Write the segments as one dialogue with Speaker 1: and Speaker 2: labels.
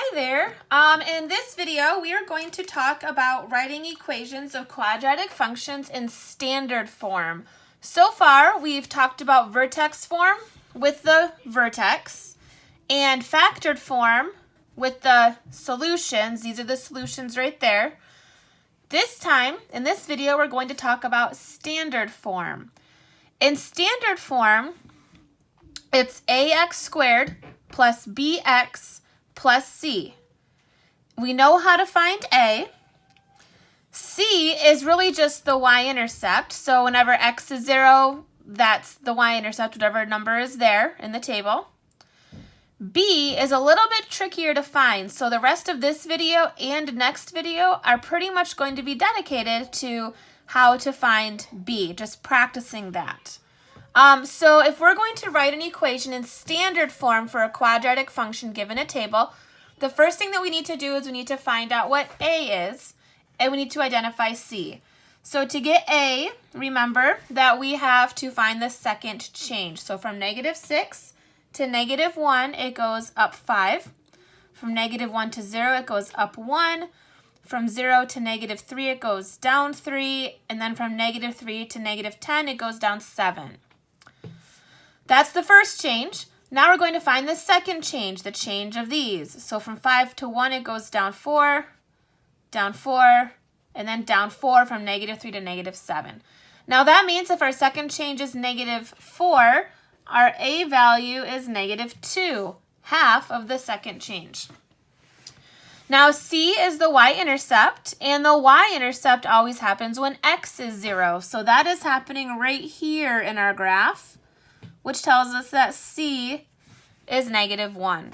Speaker 1: Hi there. In this video, we are going to talk about writing equations of quadratic functions in standard form. So far, we've talked about vertex form with the vertex and factored form with the solutions. These are the solutions right there. This time, in this video, we're going to talk about standard form. In standard form, it's ax squared plus bx plus c. We know how to find a. C is really just the y-intercept. So whenever x is 0, that's the y-intercept, whatever number is there in the table. B is a little bit trickier to find. So the rest of this video and next video are pretty much going to be dedicated to how to find B, just practicing that. So if we're going to write an equation in standard form for a quadratic function given a table, the first thing that we need to do is we need to find out what A is, and we need to identify C. So to get A, remember that we have to find the second change. So from -6 to -1, it goes up 5. From -1 to 0, it goes up 1. From 0 to -3, it goes down 3. And then from -3 to -10, it goes down 7. That's the first change. Now we're going to find the second change, the change of these. So from 5 to 1, it goes down 4, and then down 4 from -3 to -7. Now that means if our second change is -4, our A value is -2, half of the second change. Now C is the y-intercept, and the y-intercept always happens when x is 0. So that is happening right here in our graph, which tells us that C is -1.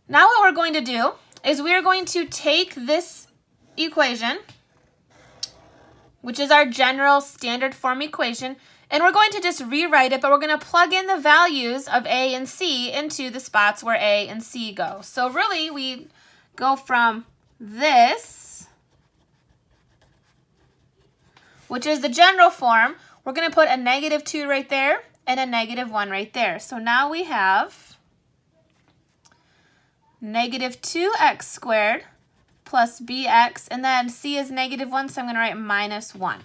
Speaker 1: Now what we're going to do is we are going to take this equation, which is our general standard form equation, and we're going to just rewrite it, but we're going to plug in the values of A and C into the spots where A and C go. So really, we go from this, which is the general form. We're going to put a -2 right there and a -1 right there. So now we have -2x squared plus bx, and then c is -1, so I'm going to write -1.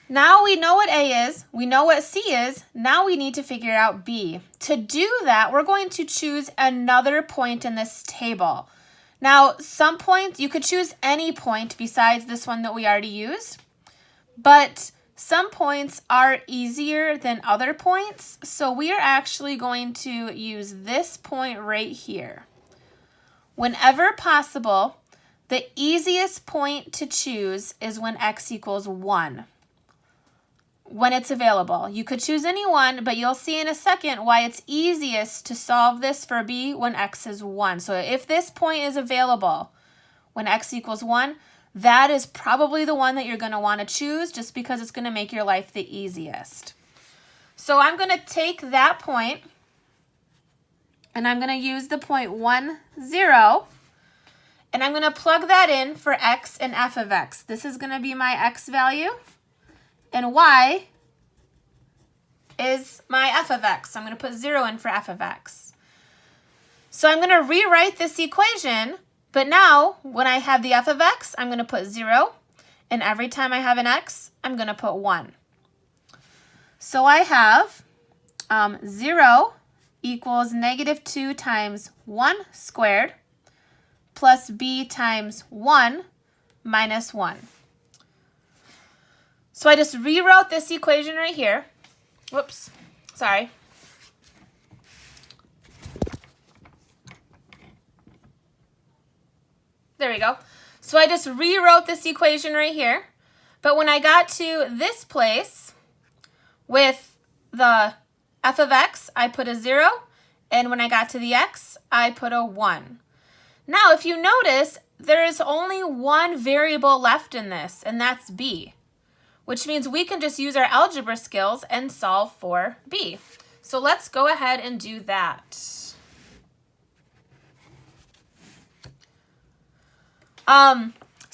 Speaker 1: Now we know what A is, we know what C is, now we need to figure out B. To do that, we're going to choose another point in this table. Now, some points, you could choose any point besides this one that we already used, but some points are easier than other points, so we are actually going to use this point right here. Whenever possible, the easiest point to choose is when x equals 1. When it's available. You could choose any one, but you'll see in a second why it's easiest to solve this for B when x is 1. So if this point is available when x equals 1, that is probably the one that you're going to want to choose just because it's going to make your life the easiest. So I'm going to take that point and I'm going to use the point 1, 0, and I'm going to plug that in for x and f of x. This is going to be my x value, and y is my f of x. So I'm going to put 0 in for f of x. So I'm going to rewrite this equation, but now when I have the f of x, I'm going to put 0, and every time I have an x, I'm going to put 1. So I have 0 equals -2 times 1 squared plus b times 1 minus 1. So I just rewrote this equation right here. Whoops, sorry. There we go. So I just rewrote this equation right here. But when I got to this place with the f of x, I put a 0. And when I got to the x, I put a 1. Now, if you notice, there is only one variable left in this, and that's b, which means we can just use our algebra skills and solve for b. So let's go ahead and do that.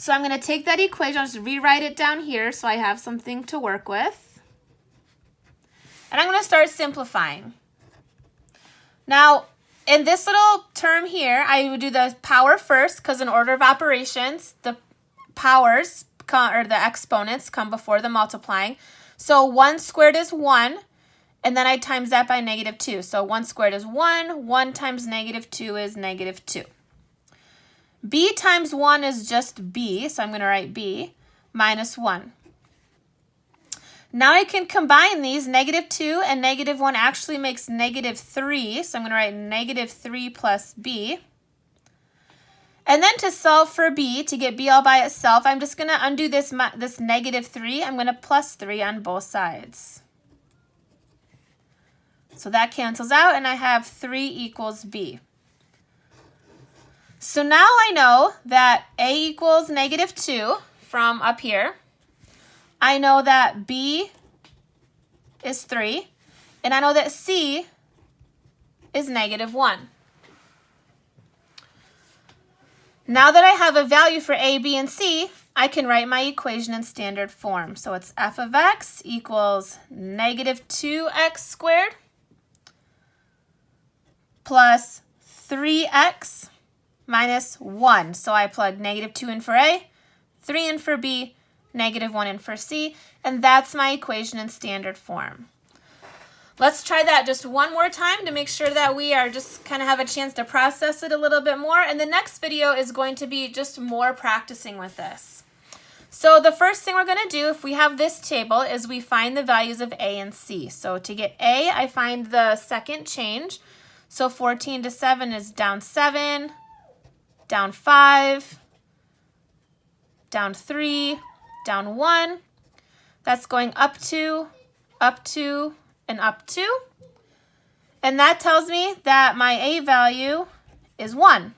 Speaker 1: So I'm going to take that equation, I'll just rewrite it down here so I have something to work with. And I'm going to start simplifying. Now, in this little term here, I would do the power first because in order of operations, the powers or the exponents come before the multiplying. So 1 squared is 1, and then I times that by -2. So 1 squared is 1. 1 times -2 is -2. B times 1 is just B, so I'm going to write B, minus 1. Now I can combine these. -2 and -1 actually makes -3, so I'm going to write -3 plus B. And then to solve for B, to get B all by itself, I'm just going to undo this -3. I'm going to plus 3 on both sides. So that cancels out, and I have 3 equals B. So now I know that A equals -2 from up here. I know that B is 3, and I know that C is -1. Now that I have a value for A, B, and C, I can write my equation in standard form. So it's f of x equals -2x squared plus 3x minus 1. So I plug -2 in for A, 3 in for B, -1 in for C, and that's my equation in standard form. Let's try that just one more time to make sure that we are just kind of have a chance to process it a little bit more. And the next video is going to be just more practicing with this. So the first thing we're going to do, if we have this table, is we find the values of A and C. So to get A, I find the second change. So 14 to 7 is down 7, down 5, down 3, down 1. That's going up 2, and up 2. And that tells me that my A value is 1.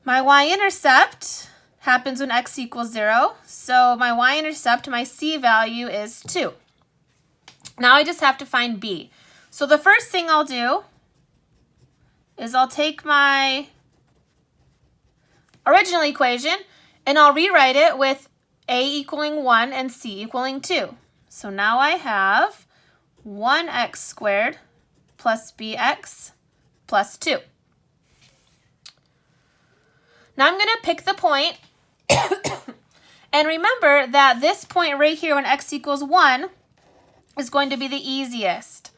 Speaker 1: My y-intercept happens when x equals 0. So my y-intercept, my C value is 2. Now I just have to find B. So the first thing I'll do is I'll take my original equation and I'll rewrite it with A equaling 1 and C equaling 2. So now I have 1x squared plus bx plus 2. Now I'm going to pick the point. And remember that this point right here when x equals 1 is going to be the easiest.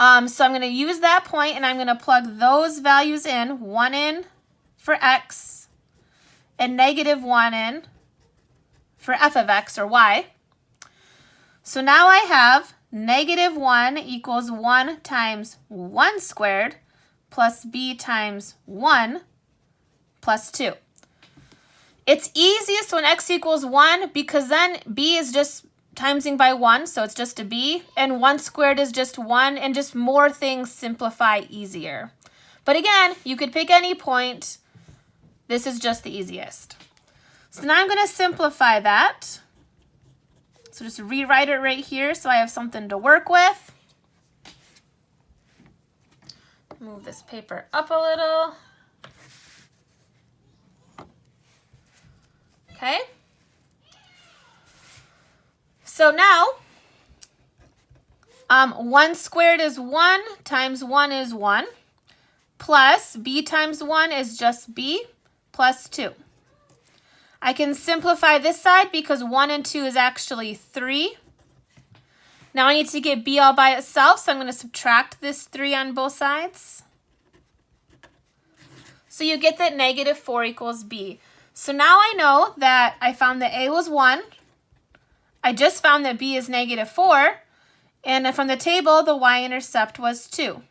Speaker 1: So I'm going to use that point and I'm going to plug those values in. 1 in for x and -1 in for f of x or y. So now I have -1 equals 1 times 1 squared plus b times 1 plus 2. It's easiest when x equals 1 because then b is just timesing by 1, so it's just a b, and 1 squared is just 1, and just more things simplify easier. But again, you could pick any point. This is just the easiest. So now I'm going to simplify that. So just rewrite it right here so I have something to work with. Move this paper up a little. Okay. So now, 1 squared is 1 times 1 is 1 plus b times 1 is just b plus 2. I can simplify this side because 1 and 2 is actually 3. Now I need to get b all by itself, so I'm going to subtract this 3 on both sides. So you get that -4 equals b. So now I know that I found that a was 1. I just found that b is -4. And from the table, the y-intercept was 2.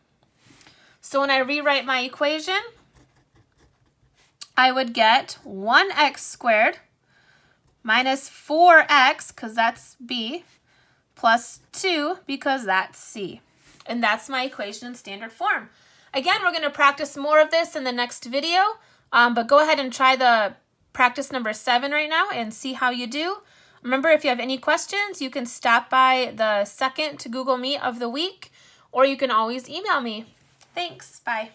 Speaker 1: So when I rewrite my equation, I would get 1x squared minus 4x, because that's b, plus 2, because that's c. And that's my equation in standard form. Again, we're going to practice more of this in the next video, but go ahead and try the practice number 7 right now and see how you do. Remember, if you have any questions, you can stop by the second Google Meet of the week, or you can always email me. Thanks. Bye.